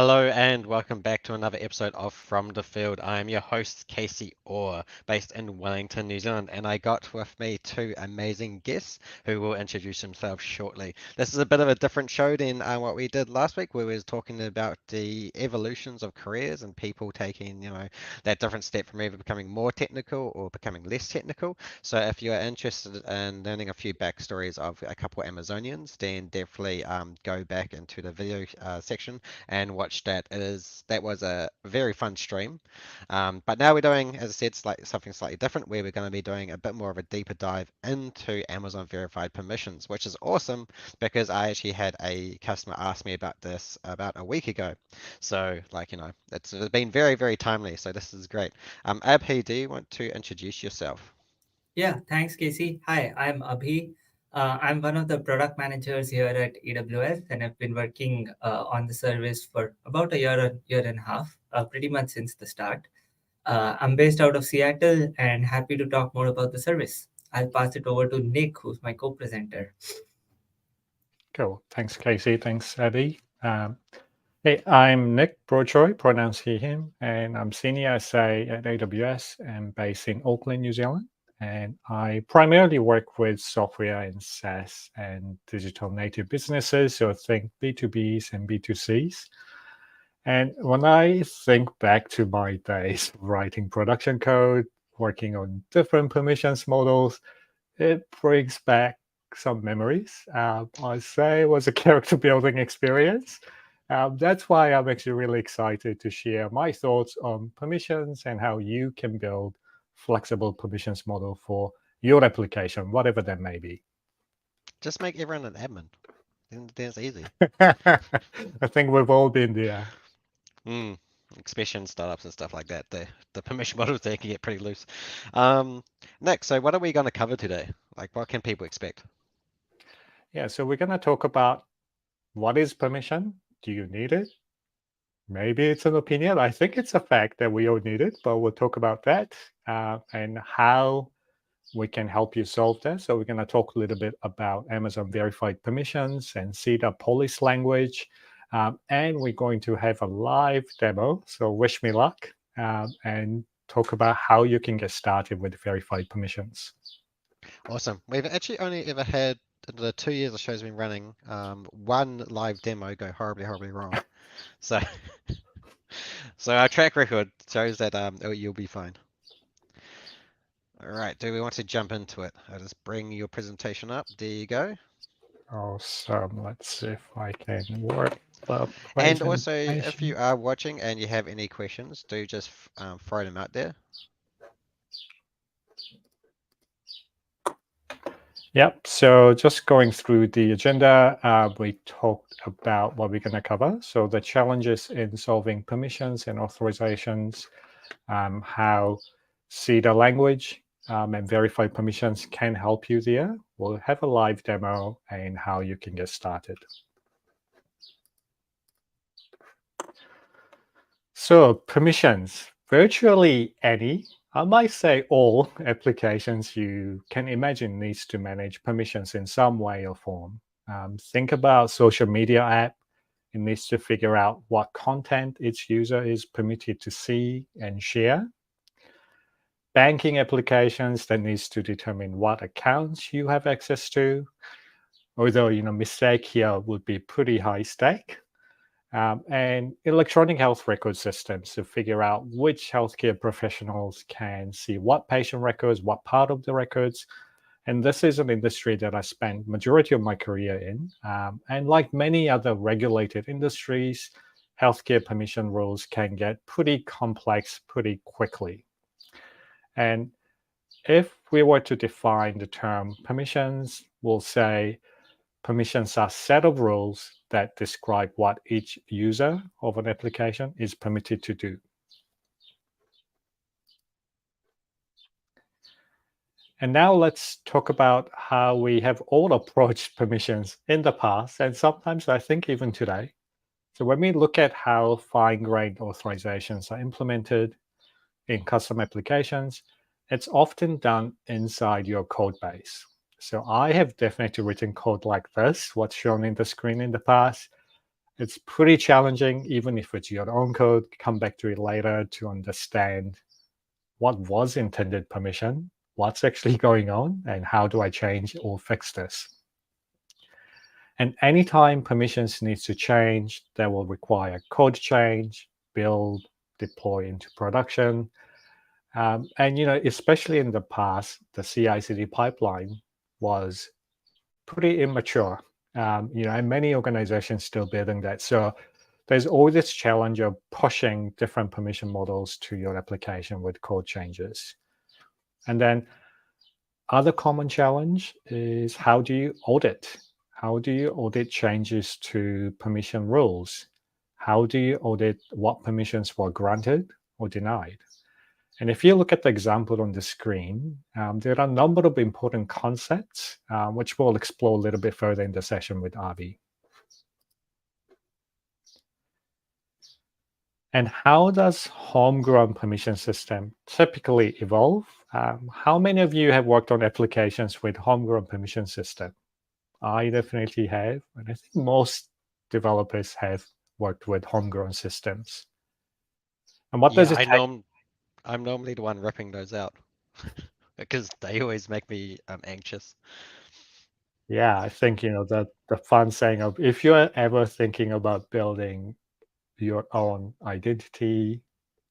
Hello and welcome back to another episode of From the Field. I am your host, Casey Orr, based in Wellington, New Zealand, and I got with me two amazing guests who will introduce themselves shortly. This is a bit of a different show than what we did last week, where we was talking about the evolutions of careers and people taking, that different step from either becoming more technical or becoming less technical. So if you are interested in learning a few backstories of a couple Amazonians, then definitely go back into the video section and watched that. That was a very fun stream. But now we're doing, as I said, something slightly different, where we're going to be doing a bit more of a deeper dive into Amazon verified permissions, which is awesome because I actually had a customer ask me about this about a week ago. So, it's been very, very timely. So this is great. Abhi, do you want to introduce yourself? Yeah, thanks, Casey. Hi, I'm Abhi. I'm one of the product managers here at AWS, and I've been working on the service for about a year and a half, pretty much since the start. I'm based out of Seattle and happy to talk more about the service. I'll pass it over to Nick, who's my co-presenter. Cool. Thanks, Casey. Thanks, Abby. Hey, I'm Nick Broadchoy, pronouns he, him, and I'm Senior SA at AWS and based in Auckland, New Zealand. And I primarily work with software and SaaS and digital native businesses, so think B2Bs and B2Cs. And when I think back to my days writing production code, working on different permissions models, it brings back some memories. I say it was a character building experience. That's why I'm actually really excited to share my thoughts on permissions and how you can build flexible permissions model for your application, whatever that may be. Just make everyone an admin. Then it's easy. I think we've all been there. Especially in startups and stuff like that. The permission models there can get pretty loose. Nick, so what are we going to cover today? Like, what can people expect? Yeah, so we're going to talk about what is permission? Do you need it? Maybe it's an opinion. I think it's a fact that we all need it, but we'll talk about that and how we can help you solve that. So we're going to talk a little bit about Amazon verified permissions and CEDA police language. And we're going to have a live demo. So wish me luck and talk about how you can get started with verified permissions. Awesome. We've actually only ever had, in the 2 years the show's been running, one live demo go horribly, horribly wrong. So, so our track record shows that you'll be fine. All right. Do we want to jump into it? I'll just bring your presentation up. There you go. Awesome. Let's see if I can work the And also, if presentation. you are watching and you have any questions, do just throw them out there. Yep. So just going through the agenda, we talked about what we're going to cover. So the challenges in solving permissions and authorizations, how CEDA language and verified permissions can help you there. We'll have a live demo and how you can get started. So permissions, virtually any, I might say all applications you can imagine needs to manage permissions in some way or form. Think about social media app. It needs to figure out what content its user is permitted to see and share. Banking applications that needs to determine what accounts you have access to. Although, mistake here would be pretty high stake. And electronic health record systems to figure out which healthcare professionals can see what patient records, what part of the records. And this is an industry that I spent majority of my career in. And like many other regulated industries, healthcare permission rules can get pretty complex pretty quickly. And if we were to define the term permissions, we'll say permissions are a set of rules that describe what each user of an application is permitted to do. And now let's talk about how we have all approached permissions in the past, and sometimes I think even today. So when we look at how fine-grained authorizations are implemented in custom applications, it's often done inside your code base. So I have definitely written code like this, what's shown in the screen in the past. It's pretty challenging, even if it's your own code. Come back to it later to understand what was intended permission, what's actually going on, and how do I change or fix this. And anytime permissions needs to change, that will require code change, build, deploy into production. And especially in the past, the CI/CD pipeline was pretty immature. And many organizations still building that. So there's always this challenge of pushing different permission models to your application with code changes. And then other common challenge is, how do you audit? How do you audit changes to permission rules? How do you audit what permissions were granted or denied? And if you look at the example on the screen, there are a number of important concepts, which we'll explore a little bit further in the session with Abhi. And how does homegrown permission system typically evolve? How many of you have worked on applications with homegrown permission system? I definitely have, and I think most developers have worked with homegrown systems. And what does it take? I'm normally the one ripping those out because they always make me anxious. Yeah, I think the fun saying of, if you're ever thinking about building your own identity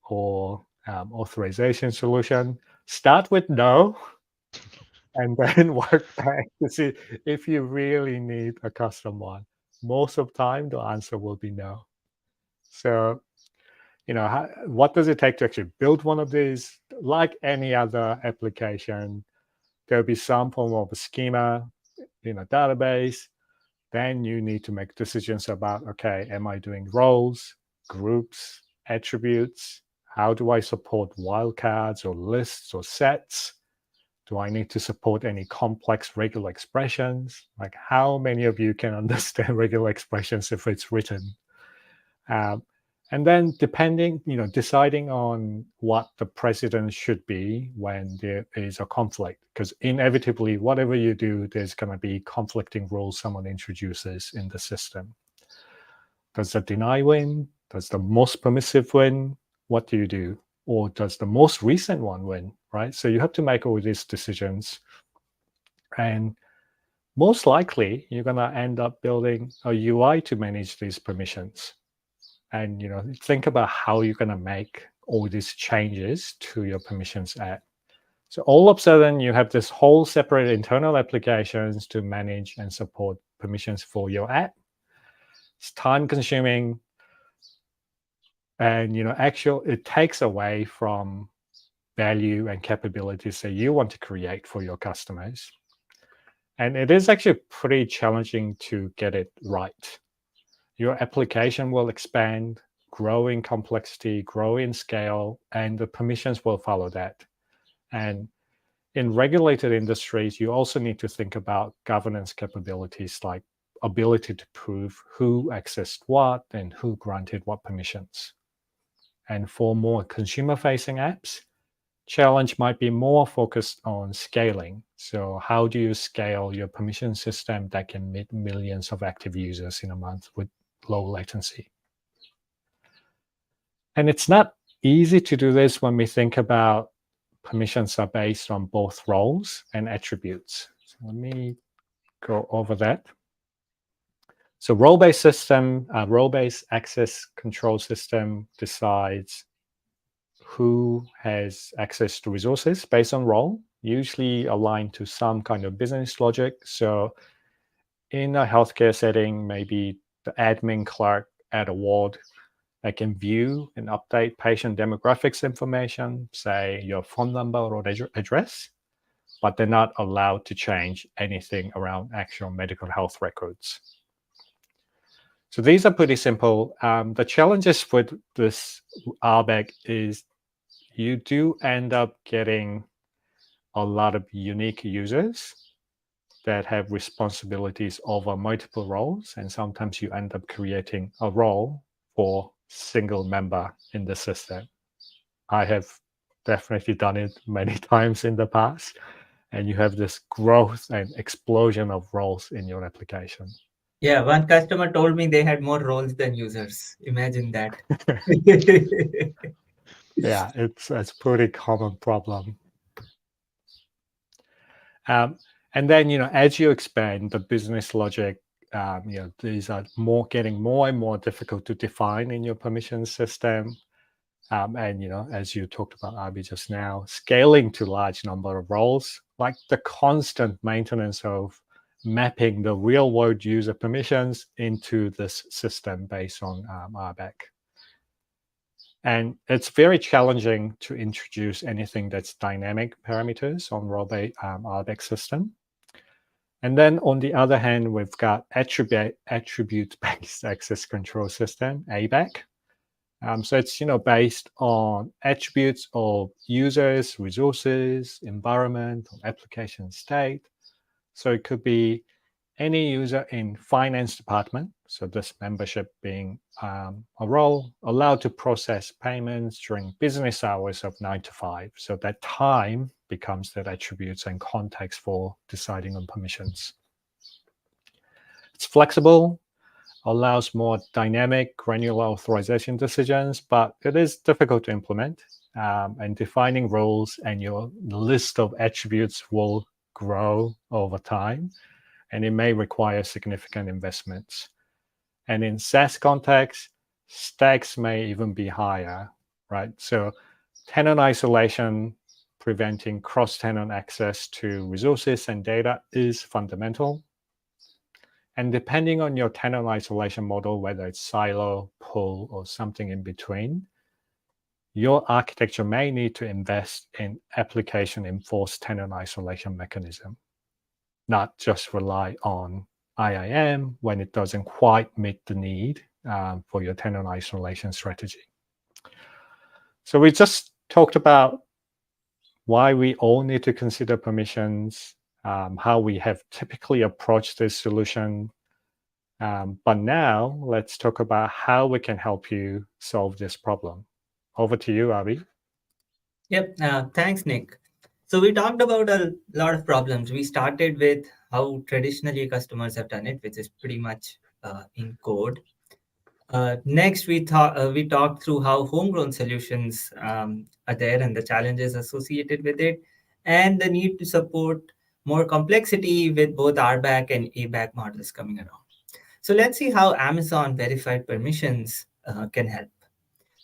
or authorization solution, start with no, and then work back to see if you really need a custom one. Most of the time, the answer will be no. So, what does it take to actually build one of these? Like any other application, there'll be some form of a schema in a database. Then you need to make decisions about, okay, am I doing roles, groups, attributes? How do I support wildcards or lists or sets? Do I need to support any complex regular expressions? Like, how many of you can understand regular expressions if it's written? And then deciding on what the precedent should be when there is a conflict, because inevitably, whatever you do, there's going to be conflicting rules someone introduces in the system. Does the deny win? Does the most permissive win? What do you do? Or does the most recent one win, right? So you have to make all these decisions. And most likely, you're going to end up building a UI to manage these permissions. And think about how you're going to make all these changes to your permissions app. So all of a sudden, you have this whole separate internal applications to manage and support permissions for your app. It's time consuming. And it takes away from value and capabilities that you want to create for your customers. And it is actually pretty challenging to get it right. Your application will expand, grow in complexity, grow in scale, and the permissions will follow that. And in regulated industries, you also need to think about governance capabilities, like ability to prove who accessed what and who granted what permissions. And for more consumer-facing apps, challenge might be more focused on scaling. So how do you scale your permission system that can meet millions of active users in a month with low latency? And it's not easy to do this when we think about permissions are based on both roles and attributes. So let me go over that. So role-based system, role-based access control system decides who has access to resources based on role, usually aligned to some kind of business logic. So in a healthcare setting, maybe the admin clerk at a ward, they can view and update patient demographics information, say your phone number or address, but they're not allowed to change anything around actual medical health records. So these are pretty simple. The challenges with this RBAC is you do end up getting a lot of unique users that have responsibilities over multiple roles, and sometimes you end up creating a role for single member in the system. I have definitely done it many times in the past, and you have this growth and explosion of roles in your application. Yeah, one customer told me they had more roles than users. Imagine that. Yeah, it's a pretty common problem. And then, as you expand the business logic, these are getting more and more difficult to define in your permission system. And, as you talked about, Abhi, just now, scaling to large number of roles, like the constant maintenance of mapping the real world user permissions into this system based on RBAC. And it's very challenging to introduce anything that's dynamic parameters on role-based RBAC system. And then on the other hand, we've got attribute-based access control system, ABAC. So it's based on attributes of users, resources, environment, or application state. So it could be any user in finance department, so this membership being a role, allowed to process payments during business hours of 9 to 5. So that time becomes that attributes and context for deciding on permissions. It's flexible, allows more dynamic, granular authorization decisions, but it is difficult to implement. And defining roles and your list of attributes will grow over time, and it may require significant investments. And in SaaS context, stacks may even be higher, right? So tenant isolation, preventing cross-tenant access to resources and data is fundamental. And depending on your tenant isolation model, whether it's silo, pool, or something in between, your architecture may need to invest in application-enforced tenant isolation mechanism, not just rely on IAM when it doesn't quite meet the need for your tenant isolation strategy. So we just talked about why we all need to consider permissions, how we have typically approached this solution. But now let's talk about how we can help you solve this problem. Over to you, Abhi. Yep. Thanks, Nick. So we talked about a lot of problems. We started with how traditionally customers have done it, which is pretty much in code. Next, we talked through how homegrown solutions are there and the challenges associated with it, and the need to support more complexity with both RBAC and ABAC models coming around. So let's see how Amazon verified permissions can help.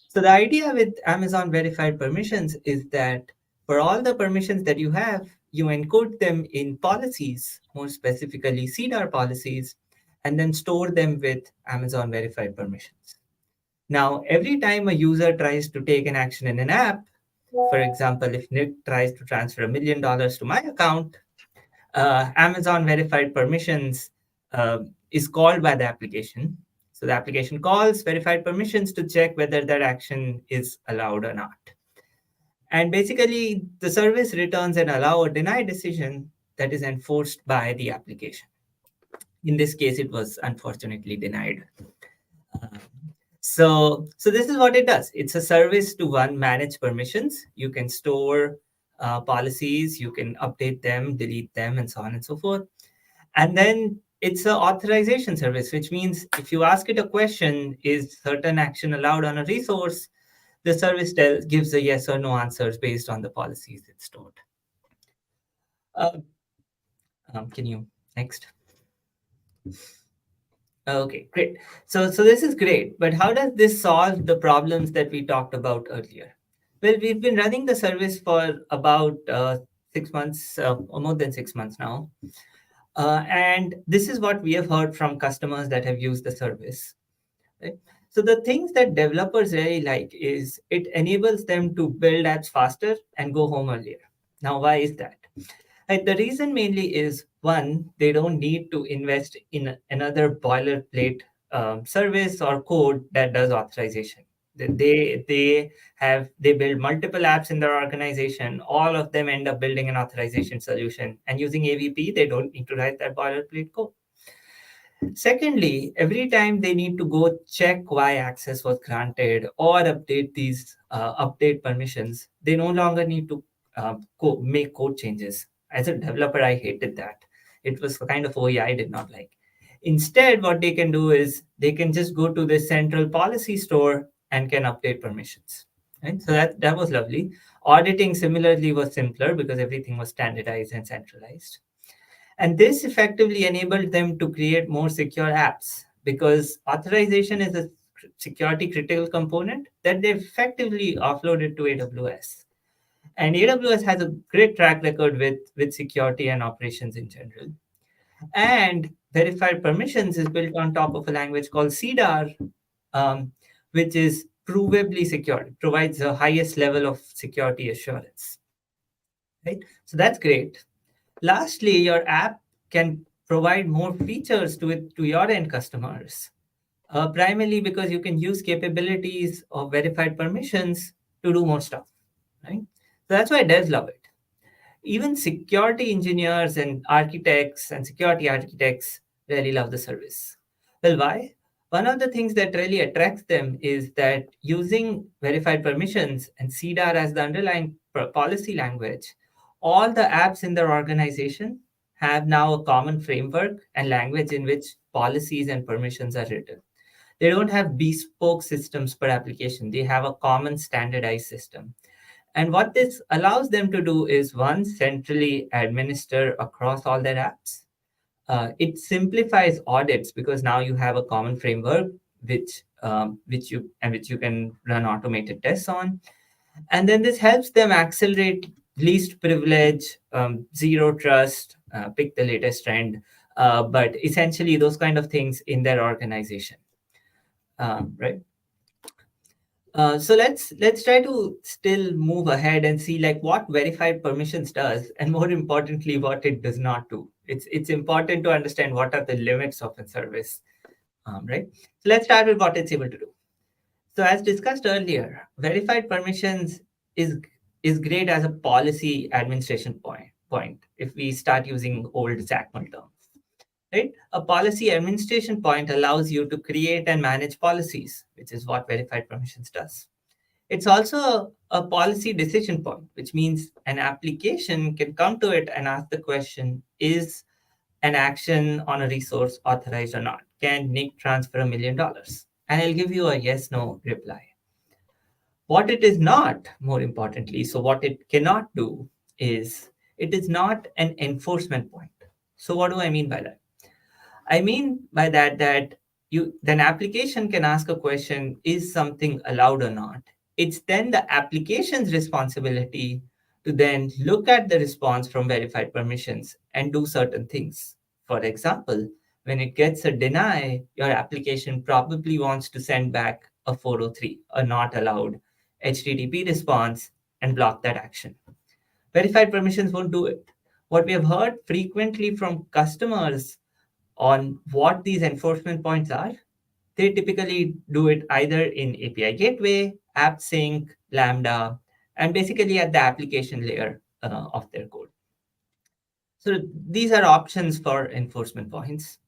So the idea with Amazon verified permissions is that for all the permissions that you have, you encode them in policies, more specifically CDR policies, and then store them with Amazon verified permissions. Now, every time a user tries to take an action in an app, for example, if Nick tries to transfer $1 million to my account, Amazon verified permissions is called by the application. So the application calls verified permissions to check whether that action is allowed or not. And basically, the service returns an allow or deny decision that is enforced by the application. In this case, it was unfortunately denied. So this is what it does. It's a service to one manage permissions. You can store policies, you can update them, delete them, and so on and so forth. And then it's an authorization service, which means if you ask it a question, is certain action allowed on a resource, the service gives a yes or no answers based on the policies it's stored. Can you next? Okay, great. So this is great, but how does this solve the problems that we talked about earlier? Well, we've been running the service for about 6 months, or more than 6 months now. And this is what we have heard from customers that have used the service. Right? So the things that developers really like is it enables them to build apps faster and go home earlier. Now, why is that? The reason mainly is one, they don't need to invest in another boilerplate service or code that does authorization. They build multiple apps in their organization. All of them end up building an authorization solution, and using AVP, they don't need to write that boilerplate code. Secondly, every time they need to go check why access was granted or update these update permissions, they no longer need to make code changes. As a developer, I hated that. It was kind of OE I did not like. Instead, what they can do is they can just go to the central policy store and can update permissions. Right? So that was lovely. Auditing similarly was simpler because everything was standardized and centralized. And this effectively enabled them to create more secure apps because authorization is a security critical component that they effectively offloaded to AWS. And AWS has a great track record with security and operations in general. And verified permissions is built on top of a language called CDAR, which is provably secure. It provides the highest level of security assurance. Right? So that's great. Lastly, your app can provide more features to your end customers, primarily because you can use capabilities of verified permissions to do more stuff. Right? So that's why devs love it. Even security engineers and architects and security architects really love the service. Well, why? One of the things that really attracts them is that using verified permissions and CDAR as the underlying policy language, all the apps in their organization have now a common framework and language in which policies and permissions are written. They don't have bespoke systems per application. They have a common standardized system. And what this allows them to do is one, centrally administer across all their apps. It simplifies audits because now you have a common framework which you can run automated tests on. And then this helps them accelerate least privilege, zero trust, pick the latest trend, but essentially those kind of things in their organization, right? So let's try to still move ahead and see like what verified permissions does, and more importantly, what it does not do. It's important to understand what are the limits of a service, right? So let's start with what it's able to do. So as discussed earlier, verified permissions is great as a policy administration point if we start using old XACML terms. Right? A policy administration point allows you to create and manage policies, which is what verified permissions does. It's also a policy decision point, which means an application can come to it and ask the question, is an action on a resource authorized or not? Can Nick transfer $1 million? And I'll give you a yes, no reply. What it is not, more importantly, so what it cannot do is it is not an enforcement point. So what do I mean by that? I mean by that an application can ask a question, is something allowed or not? It's then the application's responsibility to then look at the response from verified permissions and do certain things. For example, when it gets a deny, your application probably wants to send back a 403, a not allowed HTTP response, and block that action. Verified permissions won't do it. What we have heard frequently from customers on what these enforcement points are, they typically do it either in API gateway, AppSync, Lambda, and basically at the application layer of their code. So these are options for enforcement points.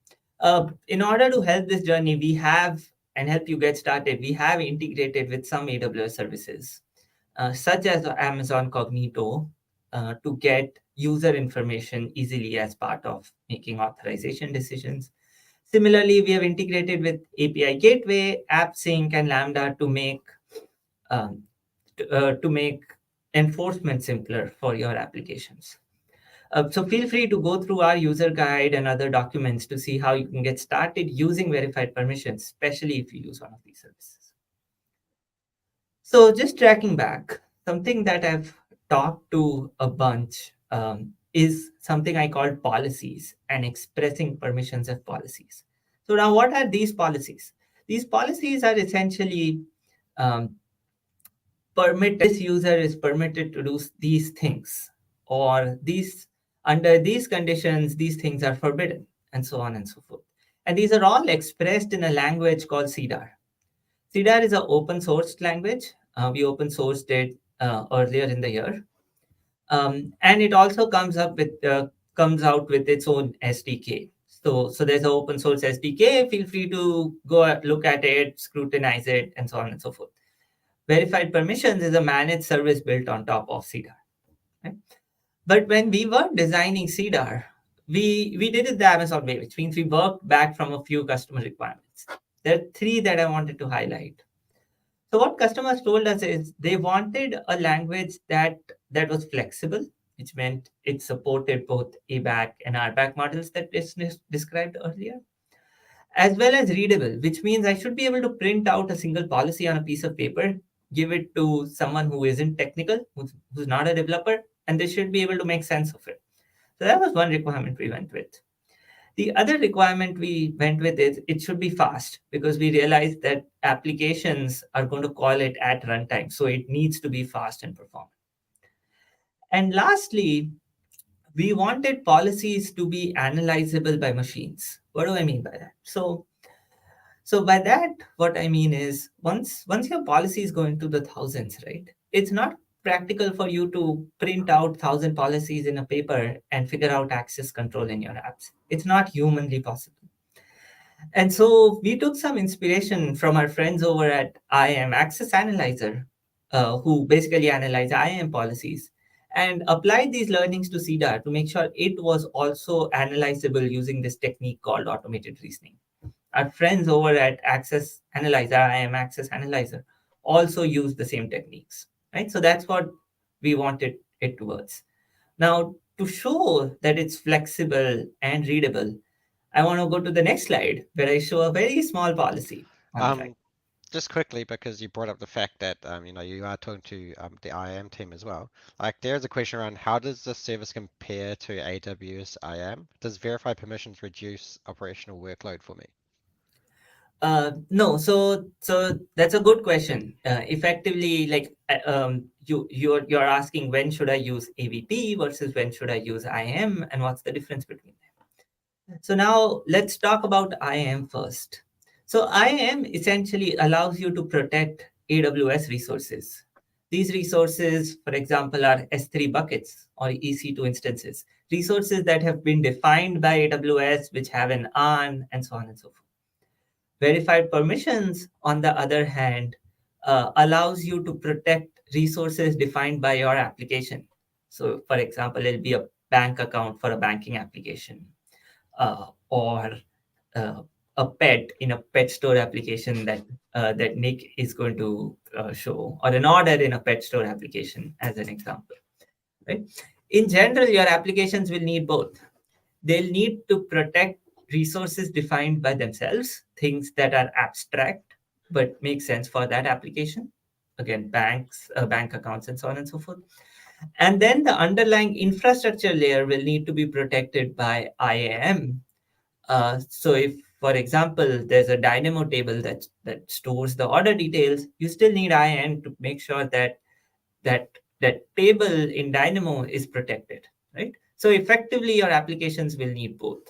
In order to help this journey, we have, and help you get started, we have integrated with some AWS services, such as Amazon Cognito, to get user information easily as part of making authorization decisions. Similarly, we have integrated with API Gateway, AppSync, and Lambda to make enforcement simpler for your applications. So feel free to go through our user guide and other documents to see how you can get started using verified permissions, especially if you use one of these services. So just tracking back, something that I've talked to a bunch is something I call policies and expressing permissions as policies. So now what are these policies? These policies are essentially this user is permitted to do these things, or under these conditions, these things are forbidden, and so on and so forth. And these are all expressed in a language called CDAR. CDAR is an open source language. We open sourced it earlier in the year. And it also comes out with its own SDK. So there's an open source SDK. Feel free to go look at it, scrutinize it, and so on and so forth. Verified permissions is a managed service built on top of CDAR. Right? But when we were designing CDAR, we did it the Amazon way, which means we worked back from a few customer requirements. There are three that I wanted to highlight. So what customers told us is they wanted a language that was flexible, which meant it supported both ABAC and RBAC models that is described earlier, as well as readable, which means I should be able to print out a single policy on a piece of paper, give it to someone who isn't technical, who's not a developer, and they should be able to make sense of it. So that was one requirement we went with. The other requirement we went with is it should be fast, because we realized that applications are going to call it at runtime. So it needs to be fast and performant. And lastly, we wanted policies to be analyzable by machines. What do I mean by that? So by that, what I mean is once your policy is going to the thousands, right? It's not practical for you to print out 1,000 policies in a paper and figure out access control in your apps. It's not humanly possible. And so we took some inspiration from our friends over at IAM Access Analyzer, who basically analyze IAM policies, and applied these learnings to CDAR to make sure it was also analyzable using this technique called automated reasoning. Our friends over at Access Analyzer, IAM Access Analyzer, also use the same techniques, right? So that's what we wanted it towards. Now, to show that it's flexible and readable, I want to go to the next slide where I show a very small policy on the right. Just quickly, because you brought up the fact that you are talking to the IAM team as well. Like, there's a question around how does the service compare to AWS IAM? Does verified permissions reduce operational workload for me? No, so that's a good question. Effectively, like you're asking when should I use AVP versus when should I use IAM, and what's the difference between them? So now let's talk about IAM first. So IAM essentially allows you to protect AWS resources. These resources, for example, are S3 buckets or EC2 instances, resources that have been defined by AWS, which have an ARN, and so on and so forth. Verified permissions, on the other hand, allows you to protect resources defined by your application. So, for example, it'll be a bank account for a banking application, or a pet in a pet store application that Nick is going to show, or an order in a pet store application, as an example. Right? In general, your applications will need both. They'll need to protect resources defined by themselves, things that are abstract but make sense for that application. Again, banks, bank accounts, and so on and so forth. And then the underlying infrastructure layer will need to be protected by IAM. So if, for example, there's a Dynamo table that stores the order details, you still need IAM to make sure that table in Dynamo is protected, right? So effectively, your applications will need both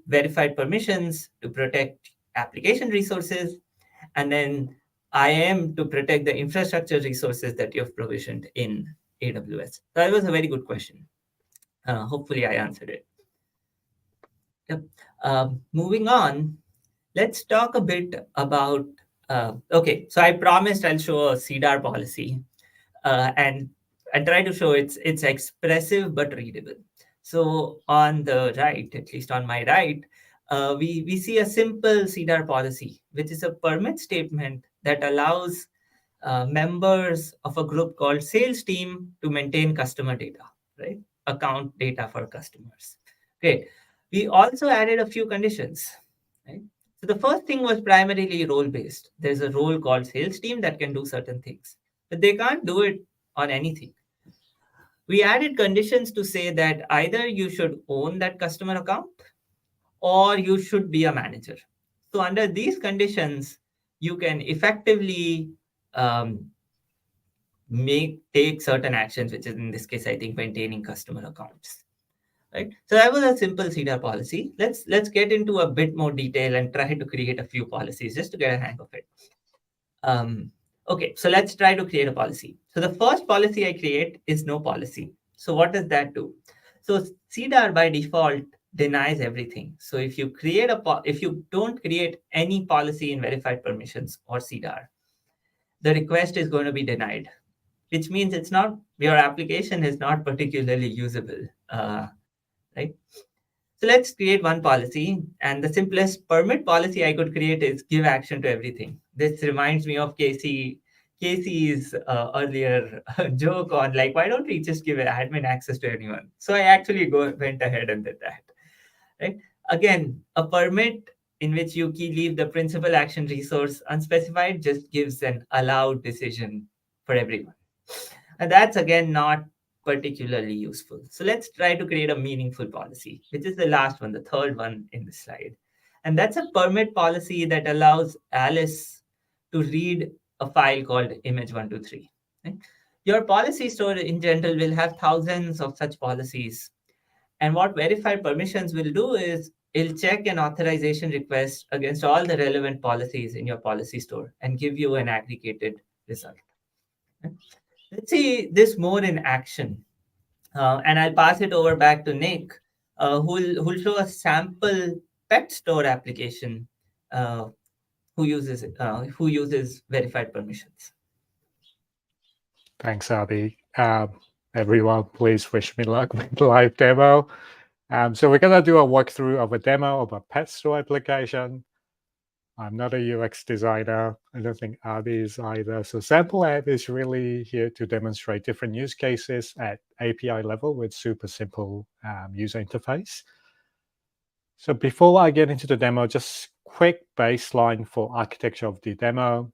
verified permissions to protect application resources, and then IAM to protect the infrastructure resources that you've provisioned in AWS. So that was a very good question. Hopefully, I answered it. Yep. Moving on, let's talk a bit about. Okay, so I promised I'll show a CDAR policy, and try to show it's expressive but readable. So on the right, at least on my right, we see a simple CDAR policy, which is a permit statement that allows members of a group called sales team to maintain customer data, right? Account data for customers. Okay. We also added a few conditions, right? So the first thing was primarily role-based. There's a role called sales team that can do certain things, but they can't do it on anything. We added conditions to say that either you should own that customer account or you should be a manager. So under these conditions, you can effectively take certain actions, which is in this case, I think, maintaining customer accounts. Right. So that was a simple CDAR policy. Let's get into a bit more detail and try to create a few policies just to get a hang of it. Okay, so let's try to create a policy. So the first policy I create is no policy. So what does that do? So CDAR by default denies everything. So if you don't create any policy in verified permissions or CDAR, the request is going to be denied, which means your application is not particularly usable. right? So let's create one policy. And the simplest permit policy I could create is give action to everything. This reminds me of Casey's earlier joke on like, why don't we just give admin access to anyone? So I actually went ahead and did that, right? Again, a permit in which you leave the principal action resource unspecified just gives an allowed decision for everyone. And that's again not particularly useful. So let's try to create a meaningful policy, which is the last one, the third one in the slide. And that's a permit policy that allows Alice to read a file called image123. Right? Your policy store in general will have thousands of such policies. And what verified permissions will do is it'll check an authorization request against all the relevant policies in your policy store and give you an aggregated result. Let's see this more in action. And I'll pass it over back to Nick, who'll show a sample pet store application who uses verified permissions. Thanks, Abhi. Everyone, please wish me luck with the live demo. So we're going to do a walkthrough of a demo of a pet store application. I'm not a UX designer. I don't think Abhi is either. So Sample App is really here to demonstrate different use cases at API level with super simple user interface. So before I get into the demo, just quick baseline for architecture of the demo.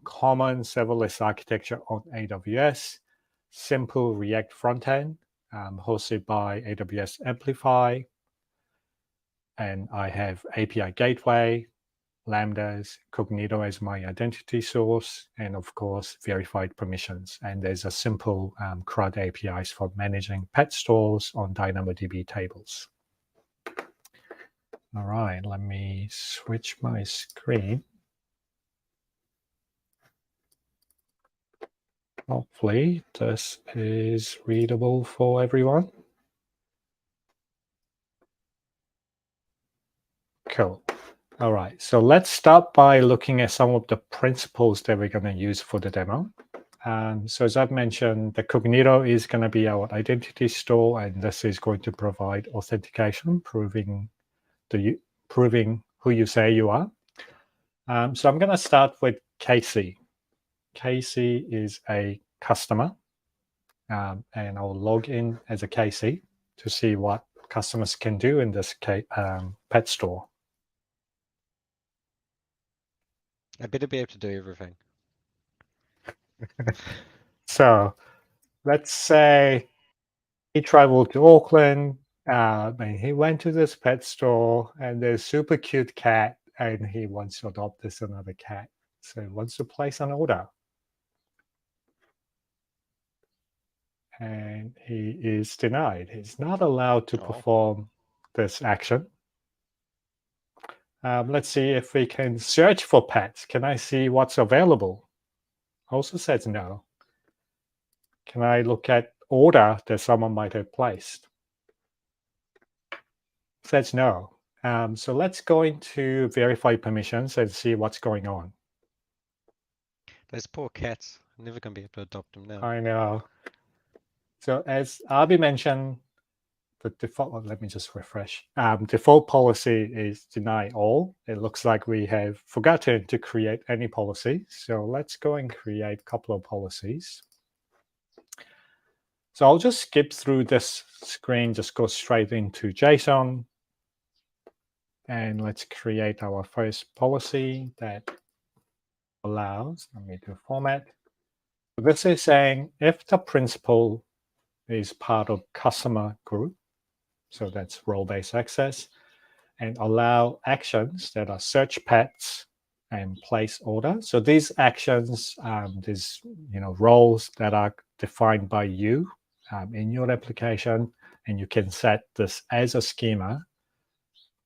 Common serverless architecture on AWS, simple React frontend hosted by AWS Amplify. And I have API gateway, Lambdas, Cognito as my identity source, and of course, verified permissions. And there's a simple CRUD APIs for managing pet stores on DynamoDB tables. All right, let me switch my screen. Hopefully this is readable for everyone. Cool. All right, so let's start by looking at some of the principles that we're going to use for the demo. So as I've mentioned, the Cognito is going to be our identity store, and this is going to provide authentication, proving who you say you are. So I'm going to start with Casey. Casey is a customer, and I'll log in as a Casey to see what customers can do in this pet store. I better be able to do everything. So let's say he traveled to Auckland, and he went to this pet store, and there's a super cute cat, and he wants to adopt this another cat. So he wants to place an order. And he is denied. He's not allowed to perform this action. Let's see if we can search for pets. Can I see what's available? Also says no. Can I look at order that someone might have placed? Says no. So let's go into verify permissions and see what's going on. Those poor cats. I'm never going to be able to adopt them now. I know. So as Abhi mentioned, the default, let me just refresh. Default policy is deny all. It looks like we have forgotten to create any policy. So let's go and create a couple of policies. So I'll just skip through this screen, just go straight into JSON. And let's create our first policy that allows, let me do format. So this is saying if the principal is part of customer group, so that's role-based access, and allow actions that are search pets and place order. So these actions, these roles that are defined by you in your application, and you can set this as a schema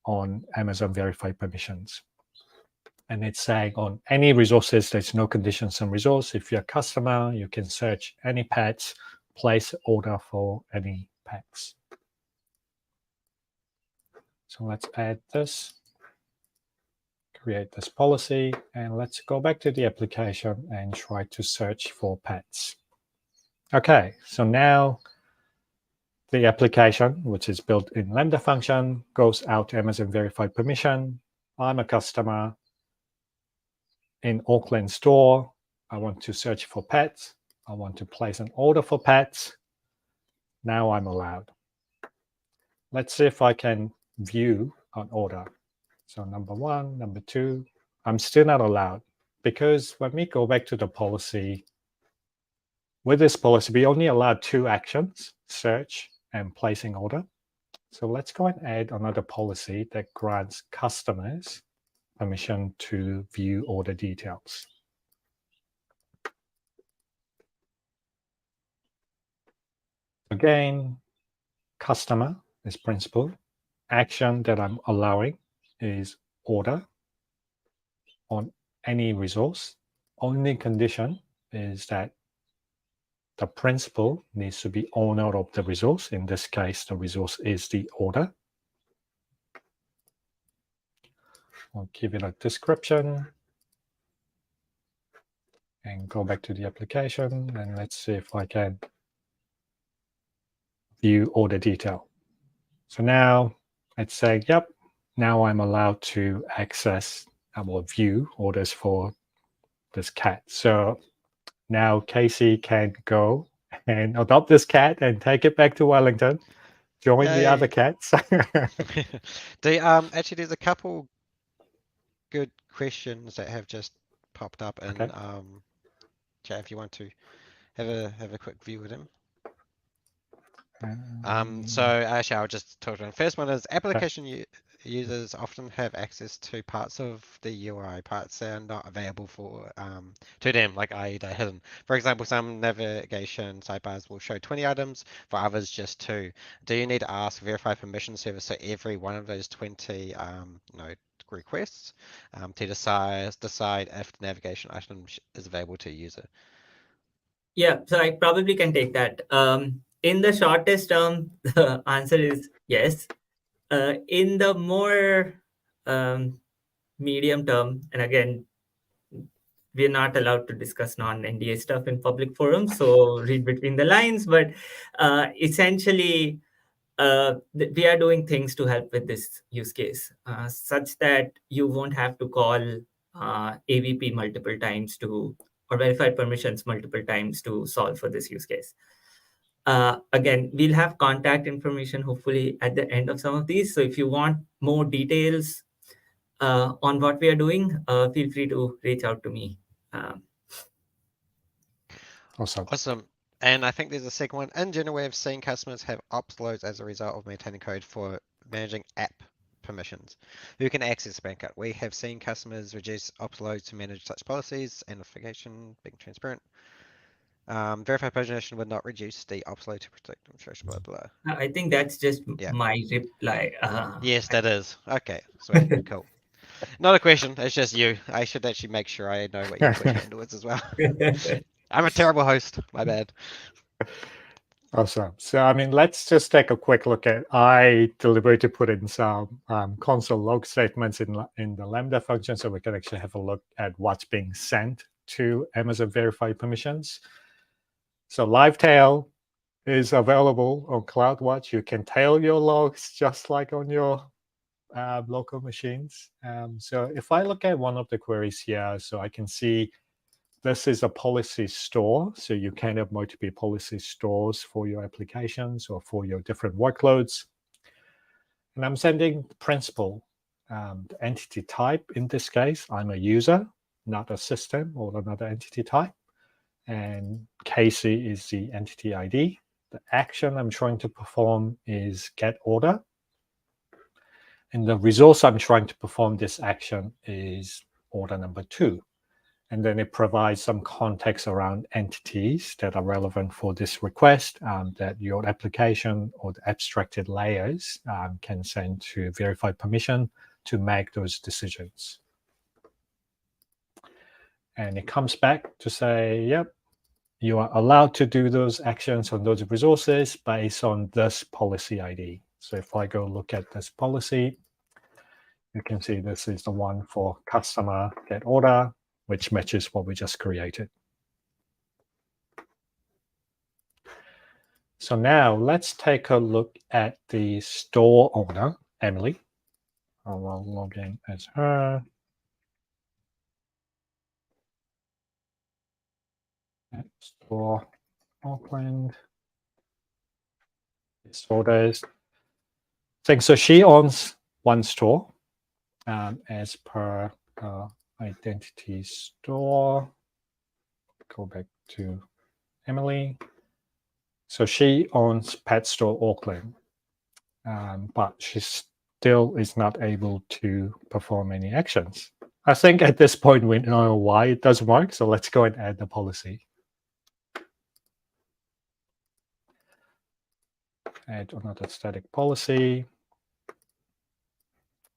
on Amazon Verified Permissions. And it's saying on any resources, there's no conditions on resource. If you're a customer, you can search any pets, place order for any pets. So let's add this, create this policy, and let's go back to the application and try to search for pets. Okay, so now the application, which is built in Lambda function, goes out to Amazon verified permission. I'm a customer in Auckland store. I want to search for pets. I want to place an order for pets. Now I'm allowed. Let's see if I can view an order. So number 1, number 2, I'm still not allowed, because when we go back to the policy, with this policy, we only allowed 2 actions, search and placing order. So let's go and add another policy that grants customers permission to view order details. Again, customer is principal. Action that I'm allowing is order on any resource. Only condition is that the principal needs to be owner of the resource. In this case, the resource is the order. I'll give it a description and go back to the application, and let's see if I can view order detail. So now it's saying, yep, now I'm allowed to access or view orders for this cat. So now Casey can go and adopt this cat and take it back to Wellington, join the other Yay. cats. Actually, there's a couple good questions that have just popped up in Okay. chat if you want to have a quick view with them. Um, So actually, I'll just talk to them. First one is application users often have access to parts of the UI, parts that are not available for to them, like i.e. they're hidden. For example, some navigation sidebars will show 20 items, for others just 2. Do you need to ask verify permission service for every one of those 20 requests to decide if the navigation item is available to a user? Yeah, so I probably can take that. In the shortest term, the answer is yes. In the more medium term, and again, we're not allowed to discuss non-NDA stuff in public forums, so read between the lines. But essentially, we are doing things to help with this use case, such that you won't have to call AVP multiple times or verify permissions multiple times to solve for this use case. Again, we'll have contact information hopefully at the end of some of these. So if you want more details on what we are doing, feel free to reach out to me. Awesome. And I think there's a second one. In general, we have seen customers have ops loads as a result of maintaining code for managing app permissions. Who can access Bankout? We have seen customers reduce ops loads to manage such policies, amplification, being transparent. Verify permission would not reduce the ops load to protect them. Blah, blah, blah. I think that's just my reply. Yes, that is. Okay, sweet, cool. Not a question, it's just you. I should actually make sure I know what your question was as well. I'm a terrible host, my bad. Awesome. So, I mean, let's just take a quick look at, I deliberately put in some console log statements in the Lambda function so we can actually have a look at what's being sent to Amazon verified permissions. So Livetail is available on CloudWatch. You can tail your logs just like on your local machines. So if I look at one of the queries here, so I can see this is a policy store. So you can have multiple policy stores for your applications or for your different workloads. And I'm sending principal, the entity type. In this case, I'm a user, not a system or another entity type. And Casey is the entity ID. The action I'm trying to perform is get order. And the resource I'm trying to perform this action is order number 2. And then it provides some context around entities that are relevant for this request that your application or the abstracted layers can send to verified permission to make those decisions. And it comes back to say, yep, you are allowed to do those actions on those resources based on this policy ID. So if I go look at this policy, you can see this is the one for customer get order, which matches what we just created. So now let's take a look at the store owner, Emily. I will log in as her. Store Auckland. Orders. So she owns one store as per identity store. Go back to Emily. So she owns Pet Store Auckland, but she still is not able to perform any actions. I think at this point we know why it doesn't work. So let's go and add the policy. Add another static policy.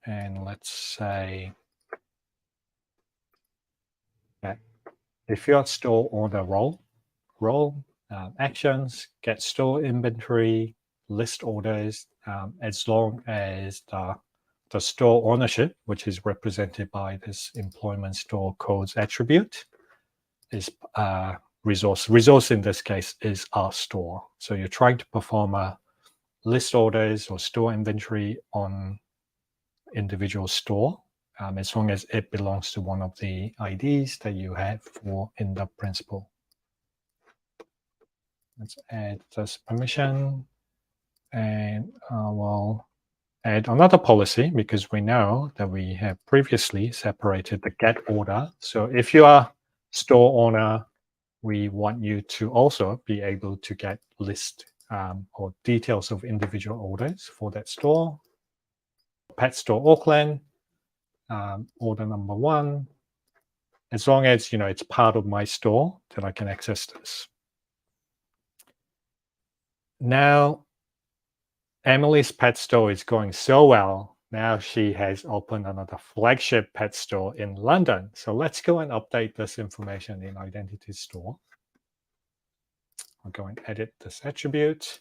And let's say that if you're store owner role actions, get store inventory, list orders, as long as the store ownership, which is represented by this employment store codes attribute, is resource. Resource in this case is our store. So you're trying to perform a list orders or store inventory on individual store, as long as it belongs to one of the IDs that you have for in the principal. Let's add this permission, and we'll add another policy because we know that we have previously separated the get order. So if you are store owner, we want you to also be able to get list or details of individual orders for that store. Pet Store Auckland, order number 1. As long as it's part of my store, then I can access this. Now, Emily's pet store is going so well. Now she has opened another flagship pet store in London. So let's go and update this information in Identity Store. I'll go and edit this attribute.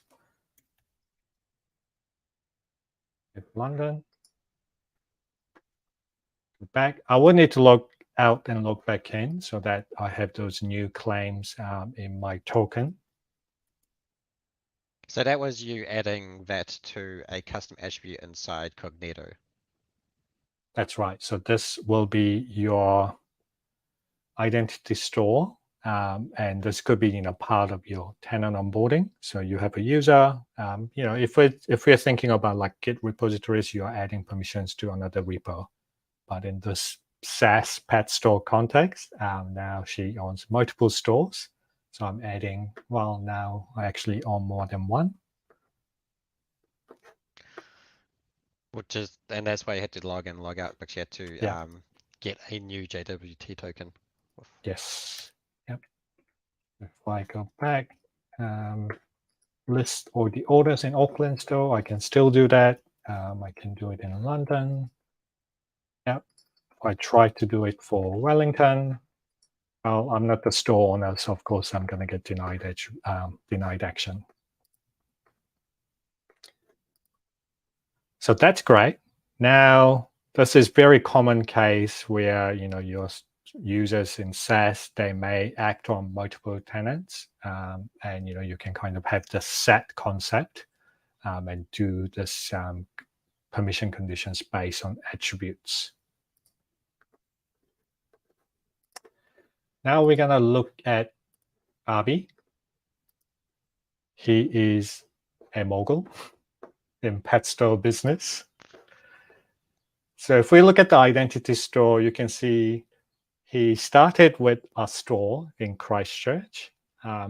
Hit London. Back. I will need to log out and log back in so that I have those new claims in my token. So that was you adding that to a custom attribute inside Cognito. That's right. So this will be your identity store, and this could be part of your tenant onboarding. So you have a user. If we're thinking about like Git repositories, you are adding permissions to another repo. But in this SaaS pet store context, now she owns multiple stores. So I'm adding, well, now I actually own more than one. And that's why you had to log in, log out, but you had to Yeah. get a new JWT token. Yes. Yep. If I go back, list all the orders in Auckland store, I can still do that. I can do it in London. Yep. If I try to do it for Wellington, well, I'm not the store owner, so of course I'm going to get denied action. So that's great. Now, this is very common case where your users in SaaS, they may act on multiple tenants, and you can kind of have the set concept and do this permission conditions based on attributes. Now we're going to look at Abi. He is a mogul in pet store business. So if we look at the identity store, you can see he started with a store in Christchurch,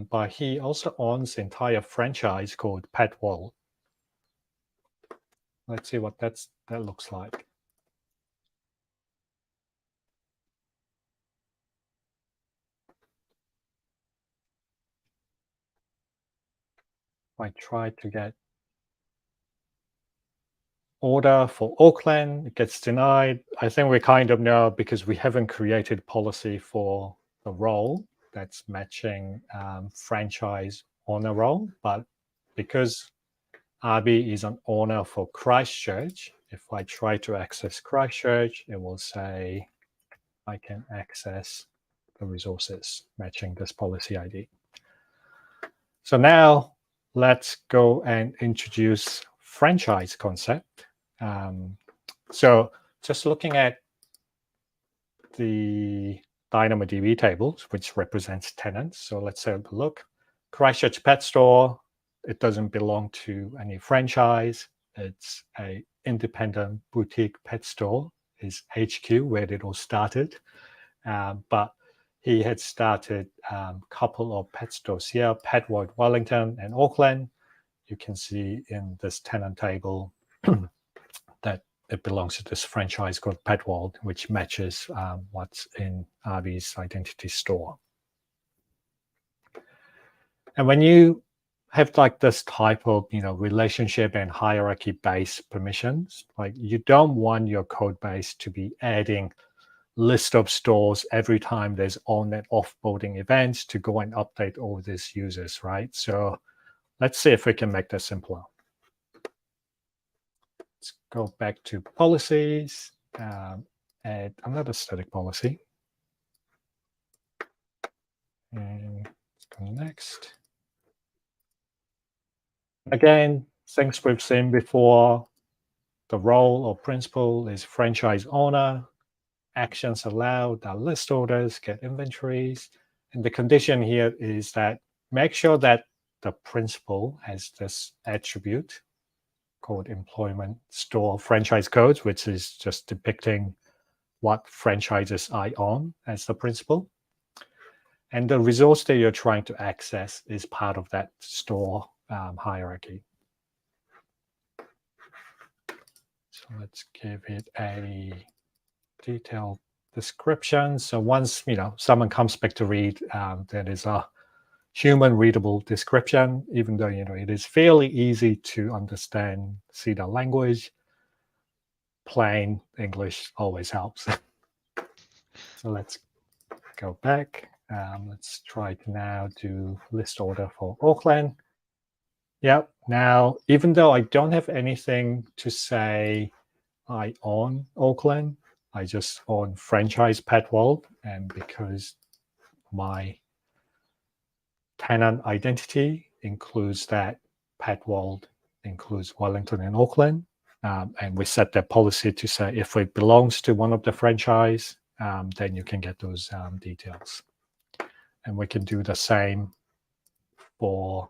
but he also owns an entire franchise called Pet World. Let's see what that looks like. I tried to get order for Auckland, it gets denied. I think we kind of know because we haven't created policy for the role that's matching franchise owner role, but because Abi is an owner for Christchurch, if I try to access Christchurch, it will say I can access the resources matching this policy ID. So now let's go and introduce franchise concept. So just looking at the DynamoDB tables, which represents tenants. So let's have a look. Christchurch Pet Store, it doesn't belong to any franchise. It's a independent boutique pet store, is HQ, where it all started. But he had started a couple of pet stores here, Pet World Wellington and Auckland. You can see in this tenant table that it belongs to this franchise called Pet World, which matches what's in RB's identity store. And when you have like this type of relationship and hierarchy based permissions, like you don't want your code base to be adding list of stores every time there's on and offboarding events to go and update all these users, right? So let's see if we can make that simpler. Let's go back to policies, add another static policy. And let's go next. Again, things we've seen before. The role or principal is franchise owner. Actions allowed are list orders, get inventories. And the condition here is that make sure that the principal has this attribute called employment store franchise codes, which is just depicting what franchises I own as the principal. And the resource that you're trying to access is part of that store hierarchy. So let's give it a detailed description. So once someone comes back to read, there is a human readable description, even though it is fairly easy to understand, see the language. Plain English always helps. So let's go back. Let's try to now do list order for Auckland. Yep. Now, even though I don't have anything to say I own Auckland, I just own franchise Pet World, and because my tenant identity includes that Pet World includes Wellington and Auckland, and we set that policy to say if it belongs to one of the franchise, then you can get those details. And we can do the same for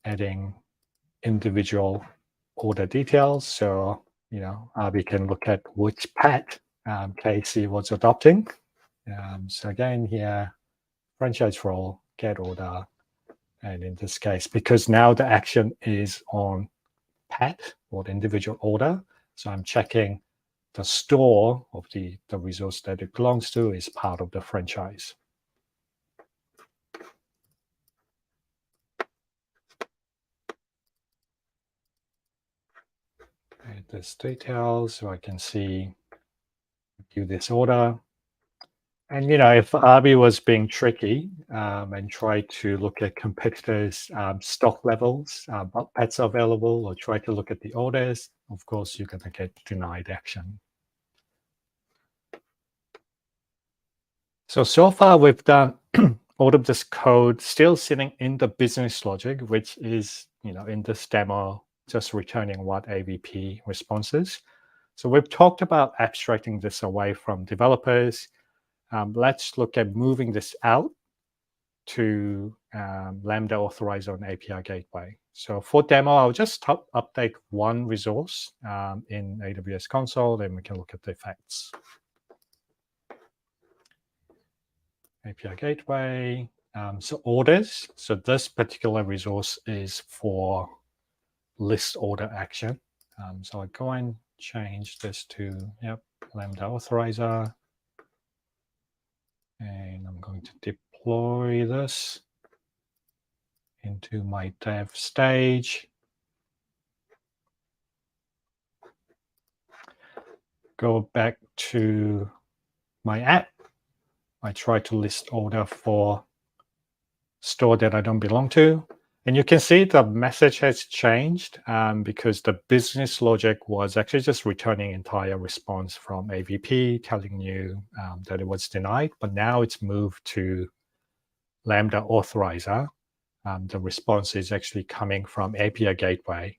adding individual order details. So, we can look at which pet Casey was adopting. So again, here, franchise role, get order. And in this case, because now the action is on pet or the individual order, so I'm checking the store of the resource that it belongs to is part of the franchise. Add this detail so I can see, view this order. And, if RB was being tricky and tried to look at competitors' stock levels, what pets are available, or try to look at the orders, of course, you're going to get denied action. So far we've done all of this code still sitting in the business logic, which is, in this demo, just returning what AVP response is. So we've talked about abstracting this away from developers. Let's look at moving this out to Lambda Authorizer on API Gateway. So for demo, I'll just update one resource in AWS console, then we can look at the effects. API Gateway, so orders. So this particular resource is for list order action. So I go and change this to, Lambda Authorizer. And I'm going to deploy this into my dev stage. Go back to my app. I try to list order for store that I don't belong to. And you can see the message has changed because the business logic was actually just returning entire response from AVP telling you that it was denied, but now it's moved to Lambda Authorizer the response is actually coming from API Gateway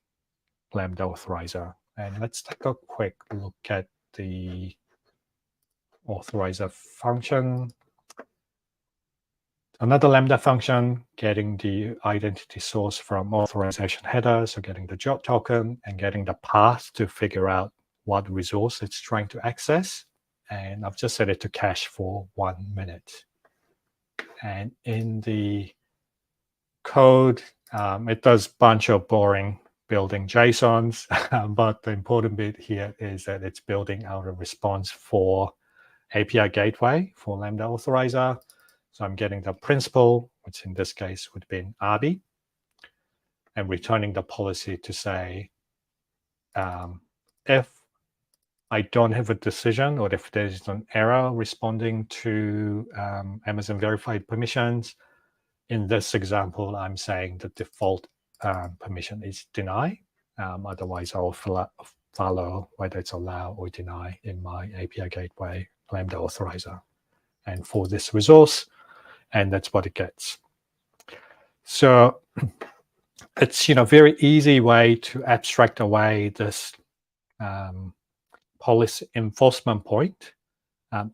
Lambda Authorizer. And let's take a quick look at the authorizer function. Another Lambda function, getting the identity source from authorization header, so getting the job token and getting the path to figure out what resource it's trying to access. And I've just set it to cache for 1 minute. And in the code, it does a bunch of boring building JSONs, but the important bit here is that it's building out a response for API Gateway for Lambda Authorizer. So I'm getting the principal, which in this case would be Abhi, and returning the policy to say, if I don't have a decision or if there's an error responding to Amazon verified permissions, in this example, I'm saying the default permission is deny. Otherwise, I'll follow whether it's allow or deny in my API Gateway Lambda Authorizer. And for this resource, and that's what it gets. So it's very easy way to abstract away this policy enforcement point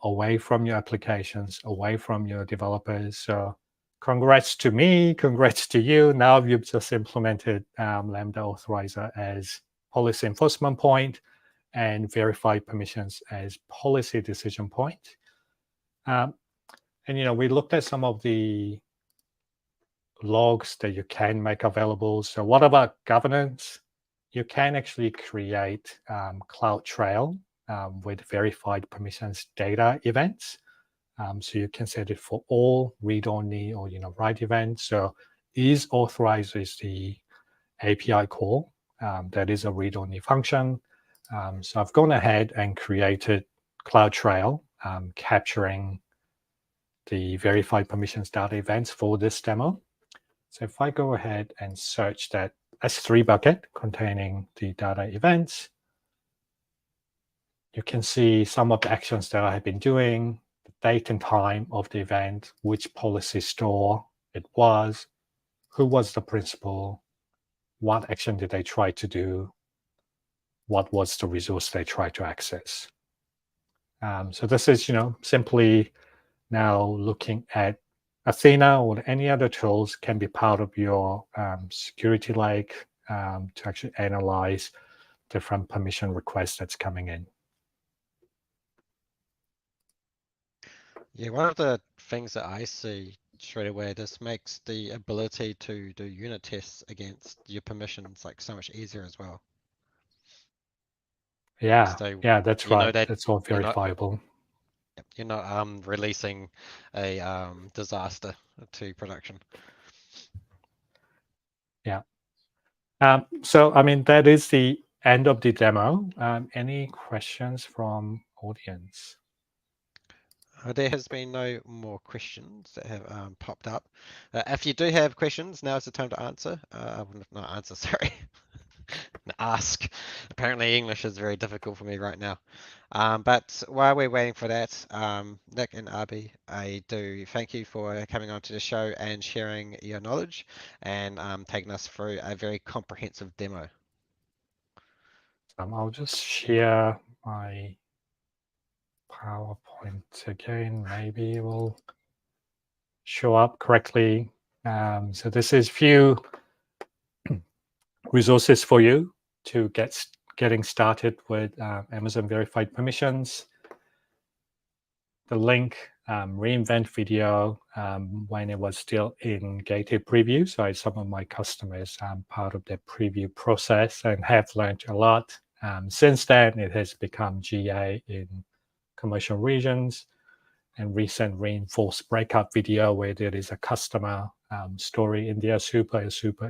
away from your applications, away from your developers. So congrats to me, congrats to you. Now you've just implemented Lambda Authorizer as policy enforcement point and verified permissions as policy decision point. And we looked at some of the logs that you can make available. So what about governance? You can actually create CloudTrail with verified permissions data events. So you can set it for all read-only or write events. So isAuthorizer is the API call. That is a read-only function. So I've gone ahead and created CloudTrail, capturing the verified permissions data events for this demo. So if I go ahead and search that S3 bucket containing the data events, you can see some of the actions that I have been doing, the date and time of the event, which policy store it was, who was the principal, what action did they try to do, what was the resource they tried to access. So this is, simply now looking at Athena or any other tools can be part of your security lake to actually analyze different permission requests that's coming in. Yeah, one of the things that I see straight away, this makes the ability to do unit tests against your permissions like so much easier as well. Yeah, So yeah, that's you know right. that That's all you're not- verifiable. You're not releasing a disaster to production. Yeah. So, that is the end of the demo. Any questions from audience? There has been no more questions that have popped up. If you do have questions, now is the time to answer. Not answer, sorry. Ask. Apparently English is very difficult for me right now. But while we're waiting for that, Nick and Abhi, I do thank you for coming on to the show and sharing your knowledge and taking us through a very comprehensive demo. I'll just share my PowerPoint again. Maybe it will show up correctly. So this is few resources for you to getting started with Amazon verified permissions. The link, reInvent video, when it was still in gated preview. So some of my customers part of the preview process and have learned a lot. Since then, it has become GA in commercial regions, and recent reinforced breakup video where there is a customer story in there, super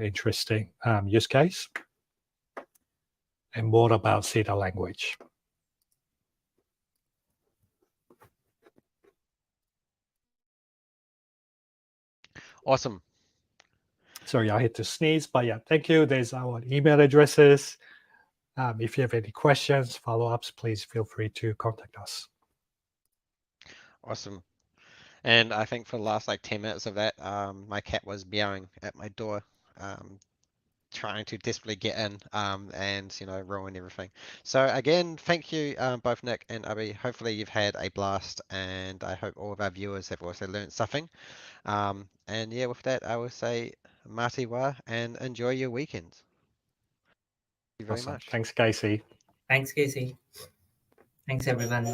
interesting use case. And more about CEDA language. Awesome. Sorry, I had to sneeze, but yeah, thank you. There's our email addresses. If you have any questions, follow-ups, please feel free to contact us. Awesome. And I think for the last like 10 minutes of that, my cat was meowing at my door, trying to desperately get in, and ruin everything. So again, thank you, both Nick and Abhi. Hopefully you've had a blast, and I hope all of our viewers have also learned something. And yeah, with that, I will say Mati wa and enjoy your weekend. Thank you very Awesome. much. Thanks, Casey. Thanks, Casey. Thanks, everyone.